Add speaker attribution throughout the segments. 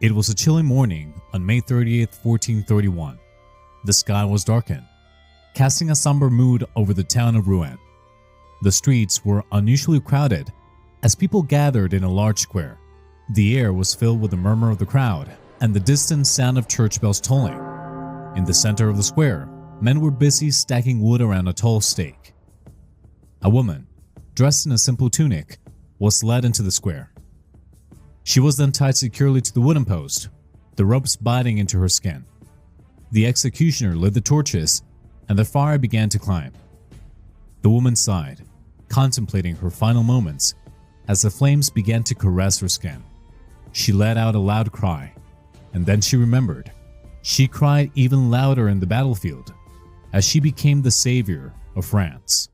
Speaker 1: It was a chilly morning on May 30th, 1431. The sky was darkened, casting a somber mood over the town of Rouen. The streets were unusually crowded as people gathered in a large square. The air was filled with the murmur of the crowd and the distant sound of church bells tolling. In the center of the square, men were busy stacking wood around a tall stake. A woman, dressed in a simple tunic, was led into the square. She was then tied securely to the wooden post, the ropes biting into her skin. The executioner lit the torches, and the fire began to climb. The woman sighed, contemplating her final moments as the flames began to caress her skin. She let out a loud cry, and then she remembered. She cried even louder in the battlefield as she became the savior of France.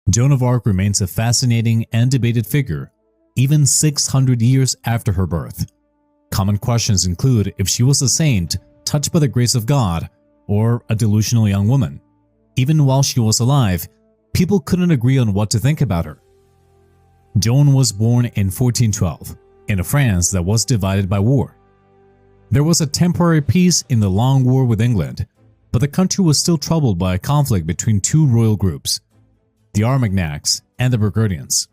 Speaker 1: Joan of Arc remains a fascinating and debated figure, even 600 years after her birth. Common questions include if she was a saint touched by the grace of God or a delusional young woman. Even while she was alive, people couldn't agree on what to think about her. Joan was born in 1412 in a France that was divided by war. There was a temporary peace in the long war with England, but the country was still troubled by a conflict between two royal groups, the Armagnacs and the Burgundians.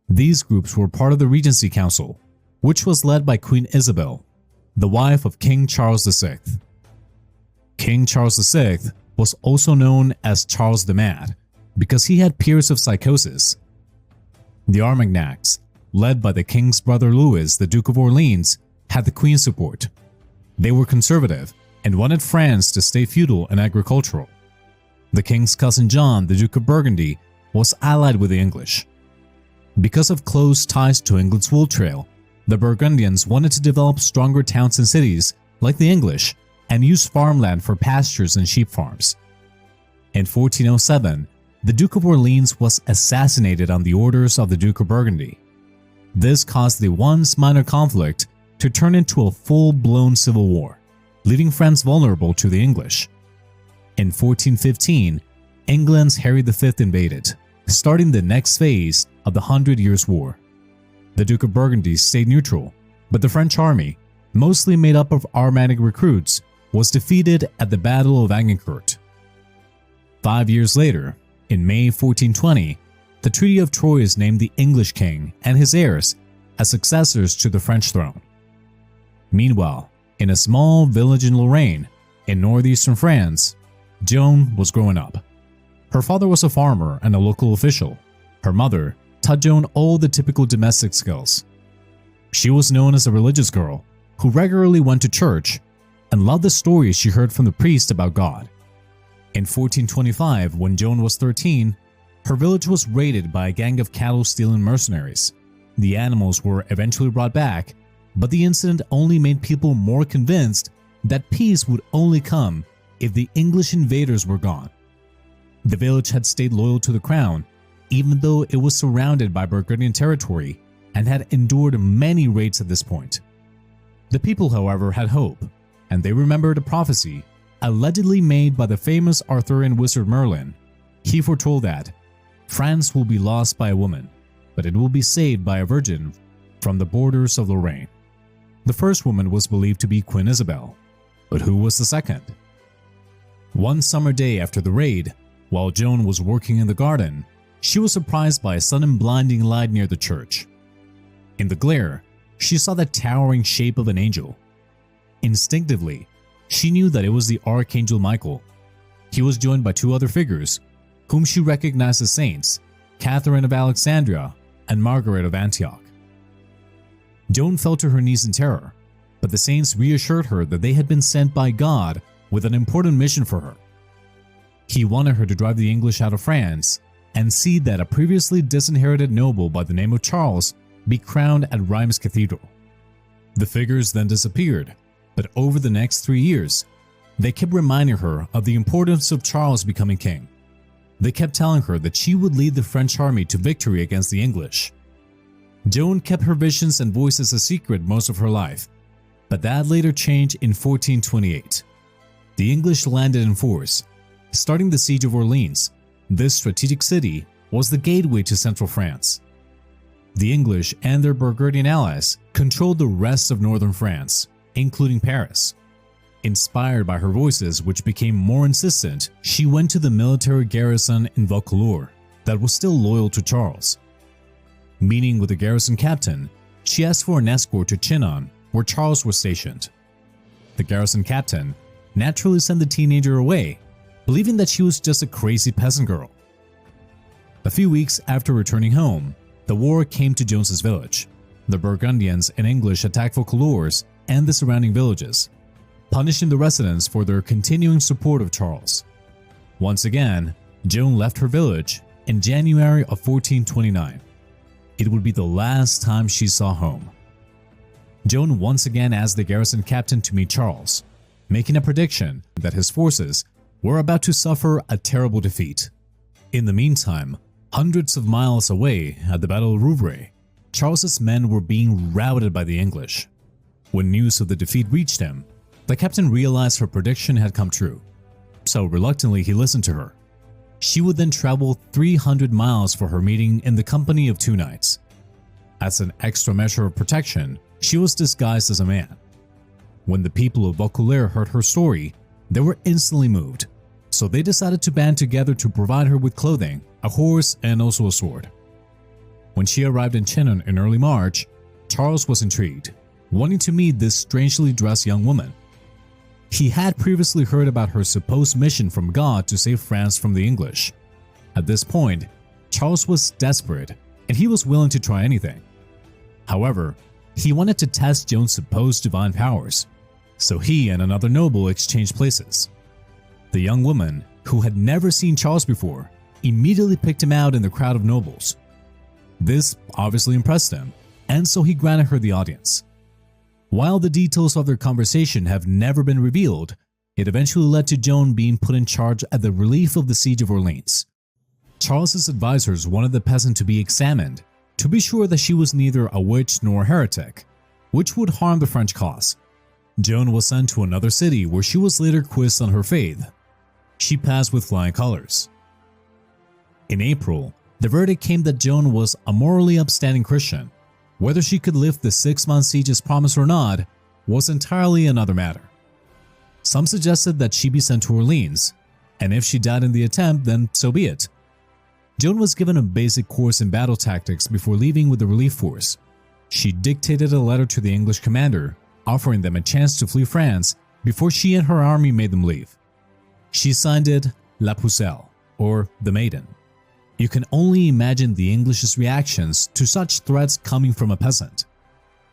Speaker 1: These groups were part of the Regency Council, which was led by Queen Isabel, the wife of King Charles VI. King Charles VI was also known as Charles the Mad because he had periods of psychosis. The Armagnacs, led by the king's brother Louis, the Duke of Orleans, had the queen's support. They were conservative and wanted France to stay feudal and agricultural. The king's cousin John, the Duke of Burgundy, was allied with the English. Because of close ties to England's wool trade, the Burgundians wanted to develop stronger towns and cities like the English and use farmland for pastures and sheep farms. In 1407, the Duke of Orleans was assassinated on the orders of the Duke of Burgundy. This caused the once minor conflict to turn into a full-blown civil war, leaving France vulnerable to the English. In 1415, England's Henry V invaded, starting the next phase of the 100 Years' War. The Duke of Burgundy stayed neutral, but the French army, mostly made up of Armagnac recruits, was defeated at the Battle of Agincourt. 5 years later, in May 1420, the Treaty of Troyes named the English king and his heirs as successors to the French throne. Meanwhile, in a small village in Lorraine, in northeastern France, Joan was growing up. Her father was a farmer and a local official. Her mother taught Joan all the typical domestic skills. She was known as a religious girl who regularly went to church and loved the stories she heard from the priest about God. In 1425, when Joan was 13, her village was raided by a gang of cattle-stealing mercenaries. The animals were eventually brought back, but the incident only made people more convinced that peace would only come if the English invaders were gone. The village had stayed loyal to the crown, even though it was surrounded by Burgundian territory and had endured many raids at this point. The people, however, had hope, and they remembered a prophecy allegedly made by the famous Arthurian wizard Merlin. He foretold that France will be lost by a woman, but it will be saved by a virgin from the borders of Lorraine. The first woman was believed to be Queen Isabel, but who was the second? One summer day after the raid, while Joan was working in the garden, she was surprised by a sudden blinding light near the church. In the glare, she saw the towering shape of an angel. Instinctively, she knew that it was the Archangel Michael. He was joined by two other figures, whom she recognized as saints, Catherine of Alexandria and Margaret of Antioch. Joan fell to her knees in terror, but the saints reassured her that they had been sent by God with an important mission for her. He wanted her to drive the English out of France and see that a previously disinherited noble by the name of Charles be crowned at Rheims Cathedral. The figures then disappeared, but over the next 3 years, they kept reminding her of the importance of Charles becoming king. They kept telling her that she would lead the French army to victory against the English. Joan kept her visions and voices a secret most of her life, but that later changed in 1428. The English landed in force, starting the siege of Orleans. This strategic city was the gateway to central France. The English and their Burgundian allies controlled the rest of northern France, including Paris. Inspired by her voices, which became more insistent, she went to the military garrison in Vaucouleurs that was still loyal to Charles. Meeting with the garrison captain, she asked for an escort to Chinon, where Charles was stationed. The garrison captain naturally sent the teenager away, believing that she was just a crazy peasant girl. A few weeks after returning home, the war came to Joan's village. The Burgundians and English attacked Vaucouleurs and the surrounding villages, punishing the residents for their continuing support of Charles. Once again, Joan left her village in January of 1429. It would be the last time she saw home. Joan once again asked the garrison captain to meet Charles, making a prediction that his forces were about to suffer a terrible defeat. In the meantime, hundreds of miles away at the Battle of Rouvray, Charles's men were being routed by the English. When news of the defeat reached him, the captain realized her prediction had come true, so reluctantly he listened to her. She would then travel 300 miles for her meeting in the company of 2 knights. As an extra measure of protection, she was disguised as a man. When the people of Vaucouleurs heard her story, they were instantly moved, so they decided to band together to provide her with clothing, a horse, and also a sword. When she arrived in Chinon in early March, Charles was intrigued, wanting to meet this strangely dressed young woman. He had previously heard about her supposed mission from God to save France from the English. At this point, Charles was desperate and he was willing to try anything. However, he wanted to test Joan's supposed divine powers, so he and another noble exchanged places. The young woman, who had never seen Charles before, immediately picked him out in the crowd of nobles. This obviously impressed him, and so he granted her the audience. While the details of their conversation have never been revealed, it eventually led to Joan being put in charge at the relief of the siege of Orleans. Charles's advisors wanted the peasant to be examined to be sure that she was neither a witch nor a heretic, which would harm the French cause. Joan was sent to another city where she was later quizzed on her faith. She passed with flying colors. In April, the verdict came that Joan was a morally upstanding Christian. Whether she could lift the 6-month siege as promised or not was entirely another matter. Some suggested that she be sent to Orleans, and if she died in the attempt, then so be it. Joan was given a basic course in battle tactics before leaving with the relief force. She dictated a letter to the English commander, offering them a chance to flee France before she and her army made them leave. She signed it La Pucelle, or the Maiden. You can only imagine the English's reactions to such threats coming from a peasant.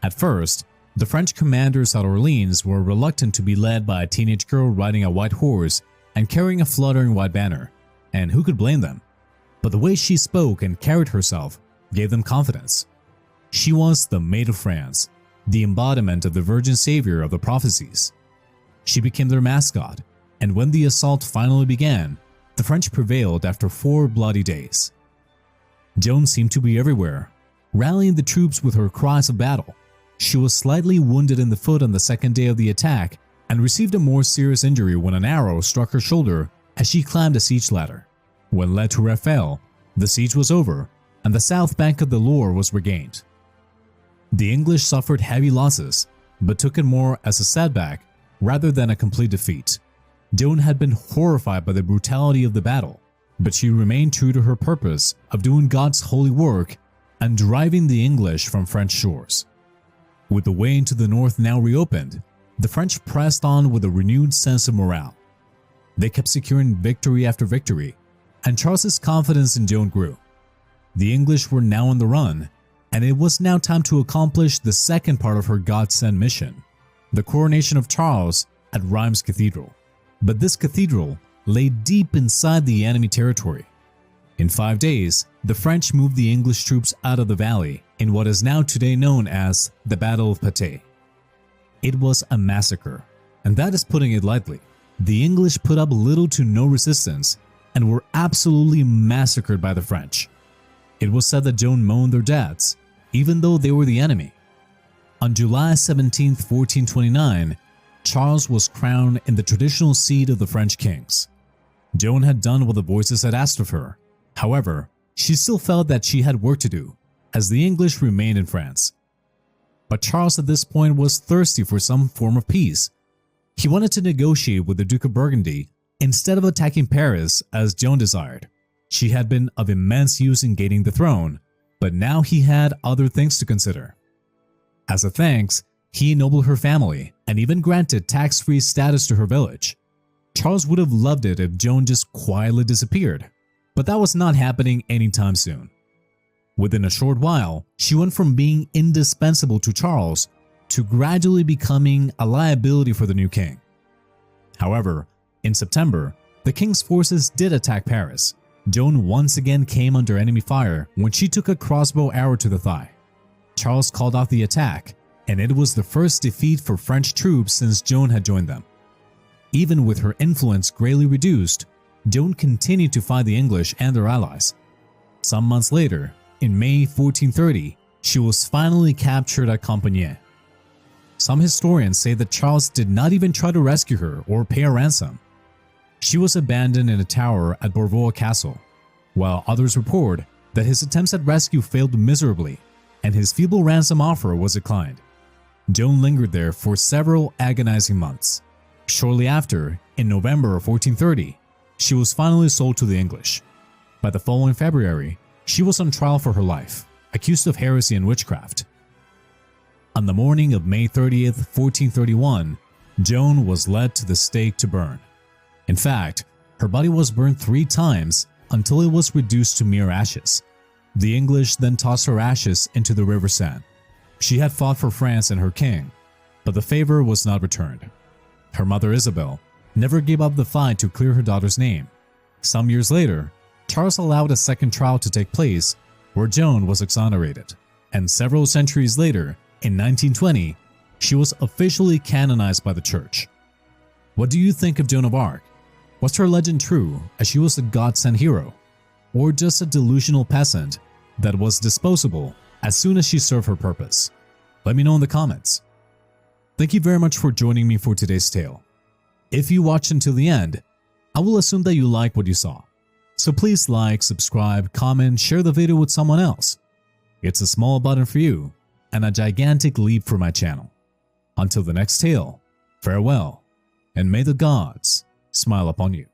Speaker 1: At first, the French commanders at Orleans were reluctant to be led by a teenage girl riding a white horse and carrying a fluttering white banner, and who could blame them? But the way she spoke and carried herself gave them confidence. She was the Maid of France, the embodiment of the Virgin Savior of the prophecies. She became their mascot, and when the assault finally began, the French prevailed after 4 bloody days. Joan seemed to be everywhere, rallying the troops with her cries of battle. She was slightly wounded in the foot on the second day of the attack and received a more serious injury when an arrow struck her shoulder as she climbed a siege ladder. When led to Raphael, the siege was over and the south bank of the Loire was regained. The English suffered heavy losses, but took it more as a setback rather than a complete defeat. Joan had been horrified by the brutality of the battle, but she remained true to her purpose of doing God's holy work and driving the English from French shores. With the way into the north now reopened, the French pressed on with a renewed sense of morale. They kept securing victory after victory, and Charles's confidence in Joan grew. The English were now on the run, and it was now time to accomplish the second part of her God-sent mission, the coronation of Charles at Reims Cathedral. But this cathedral lay deep inside the enemy territory. In 5 days, the French moved the English troops out of the valley in what is now today known as the Battle of Patay. It was a massacre, and that is putting it lightly. The English put up little to no resistance and were absolutely massacred by the French. It was said that Joan mourned their deaths, even though they were the enemy. On July 17, 1429, Charles was crowned in the traditional seat of the French kings. Joan had done what the voices had asked of her. However, she still felt that she had work to do, as the English remained in France. But Charles at this point was thirsty for some form of peace. He wanted to negotiate with the Duke of Burgundy instead of attacking Paris as Joan desired. She had been of immense use in gaining the throne, but now he had other things to consider. As a thanks, he ennobled her family and even granted tax-free status to her village. Charles would have loved it if Joan just quietly disappeared, but that was not happening anytime soon. Within a short while, she went from being indispensable to Charles to gradually becoming a liability for the new king. However, in September, the king's forces did attack Paris. Joan once again came under enemy fire when she took a crossbow arrow to the thigh. Charles called off the attack, and it was the first defeat for French troops since Joan had joined them. Even with her influence greatly reduced, Joan continued to fight the English and their allies. Some months later, in May 1430, she was finally captured at Compiègne. Some historians say that Charles did not even try to rescue her or pay a ransom. She was abandoned in a tower at Bourvaux Castle, while others report that his attempts at rescue failed miserably and his feeble ransom offer was declined. Joan lingered there for several agonizing months. Shortly after, in November of 1430, she was finally sold to the English. By the following February, she was on trial for her life, accused of heresy and witchcraft. On the morning of May 30th, 1431, Joan was led to the stake to burn. In fact, her body was burned 3 times until it was reduced to mere ashes. The English then tossed her ashes into the River Seine. She had fought for France and her king, but the favor was not returned. Her mother Isabel never gave up the fight to clear her daughter's name. Some years later, Charles allowed a second trial to take place where Joan was exonerated, and several centuries later, in 1920, she was officially canonized by the church. What do you think of Joan of Arc? Was her legend true, as she was a God-sent hero, or just a delusional peasant that was disposable as soon as she served her purpose? Let me know in the comments. Thank you very much for joining me for today's tale. If you watched until the end, I will assume that you liked what you saw. So please like, subscribe, comment, share the video with someone else. It's a small button for you and a gigantic leap for my channel. Until the next tale, farewell, and may the gods smile upon you.